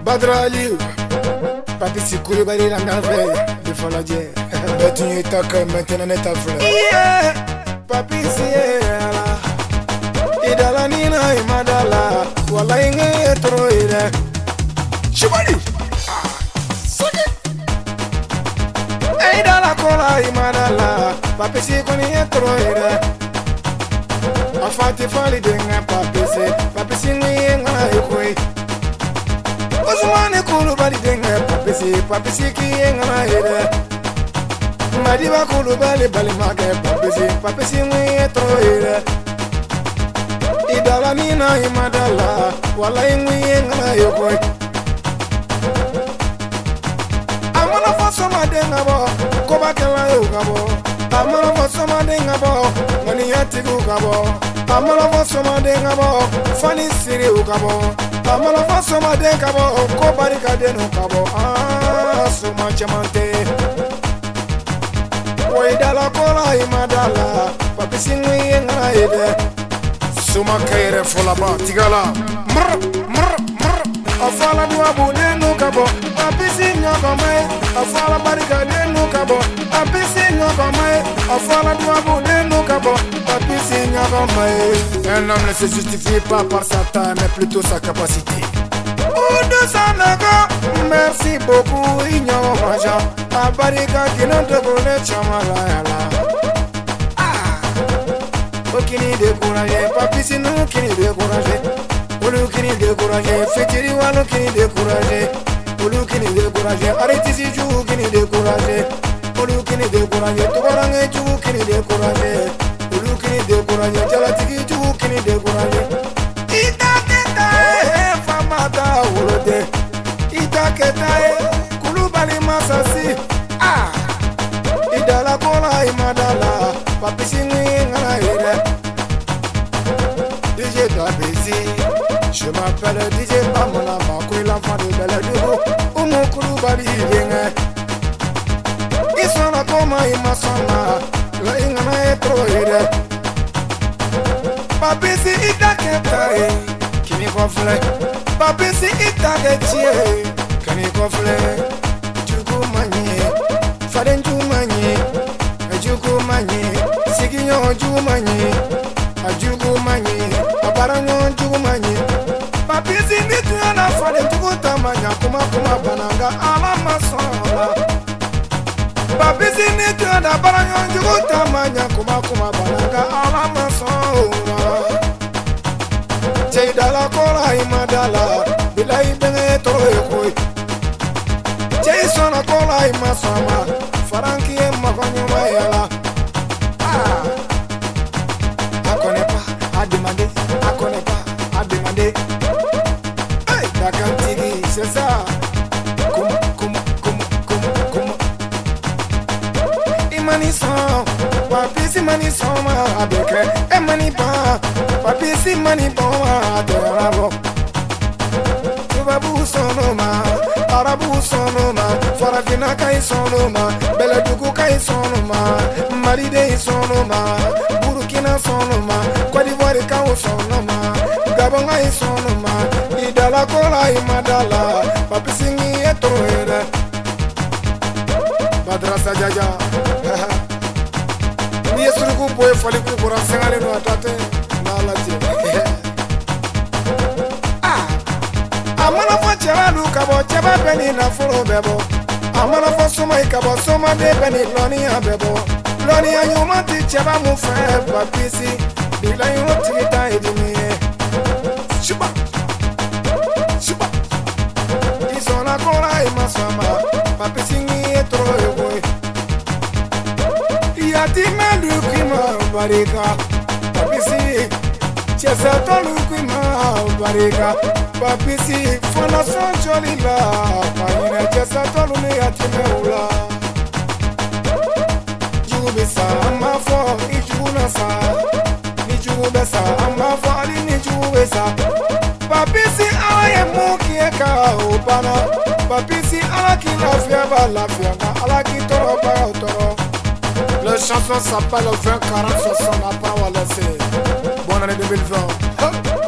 Badrali, papi si coule bari la nave, de falaje. Tu es ta comme maintenant n'est ta frère. Yeah, papi si là. Idala nina imadala, wala inge tro ire. Shibari. Idala kola imadala, papi si koni tro ire. Afati fali denga papi si ngenga ikoi. Osmane kulu bali denga papi si kienga ire. Madiba kulu bali make papi si ngenga tro ire. Idala nina imadala, wala ngenga ikoi. Amana fasoma denga bo, koba kela yugabo. Amana fasoma denga bo, ngani yatigu gabo. Amana fasoma denga bo, fani siri ugabo. Amana fasoma denga bo, koba rikadenu gabo. Suma chamante. Idala kola imadala, papi singwi yenga ide. Suma kaire fola ba tigala. Afala dua bunenu kabo, papi singa kame. Afala barika denu kabo, papi singa kame. Afala dua bunenu kabo, papi singa kame. Un homme ne se justifie pas par sa taille, mais plutôt sa capacité. Oude Sanaga, merci beaucoup, Igno Maja. Abarika qui ne te connaît chamalaya. Okini découragé, papi sinon kini découragé. Olu kini découragé, fekiri walo kini découragé. Olu kini découragé, arrêtez si jou kini découragé. Olu kini découragé, tobarange jou kini découragé. Olu kini découragé, jalatigi jou kini découragé. Ita keta famata wolode. Ita keta kulubali masasi. Idala kola imadala, papi singi ngalaire. DJ Dabezi, je m'appelle DJ Pamela, Makoui l'enfant de Beledougou, Oumou Kouloubali Yenga. Ils sont là comme Imasana, la ingana est trop ire. Papi si ita ketae, kini kofle. Papi si ita ketie, kini kofle. Jugu manye, faden ju manye, jugu manye, siginyo ju manye, ajugu manye, aparanyo ju manye. Papi si mitu na faden jugu tamanya, kuma bananga ala masola. Papi si mitu na aparanyo jugu tamanya, kuma bananga ala masola. Idala kola imadala, bila ibenge toro yokoi. Sona kola imasama, faranki e magonyo mayala. Akone pas, a demandé, akone pas, a demandé. Hey, Dakantigi, c'est ça. Comment. Imani son, papi si mani son ma abeke, e mani pa, papi si mani bon ma aderabo. Tubabu sonoma, arabu sonoma, farafina kai sonoma, Beledougou kai sonoma, Malide sonoma, Burkina sonoma, Côte d'Ivoire kai sonoma, Gabon kai sonoma, Idala kola imadala, papi singi etroere. Madrasa jaja. Ni esruku boy fali ku kura sangale no atate na laje. Amana fa chara lu kabo chaba beni na furo bebo. Amana fa soma ikabo soma de beni loni abebo. Loni anyuma ti chaba mu fe papisi. Bila yo tigita edimi. Shuba. Isona kola imasama. Papisi ni etro yoboy. Yati melu kima barika. Papisi chesa tolu kima barika. Papisi fondation joli la. Paine chesa tolu ne yati meula. Jubisa ama fo ijuna sa. Ni jubesa ama fo ali ni jubesa. Papisi aye muki eka opana. Papisi ala ki la fianga, ala ki toro ba toro. La chanson s'appelle 20 40 60 n'a pas à laisser. Bonne année 2020.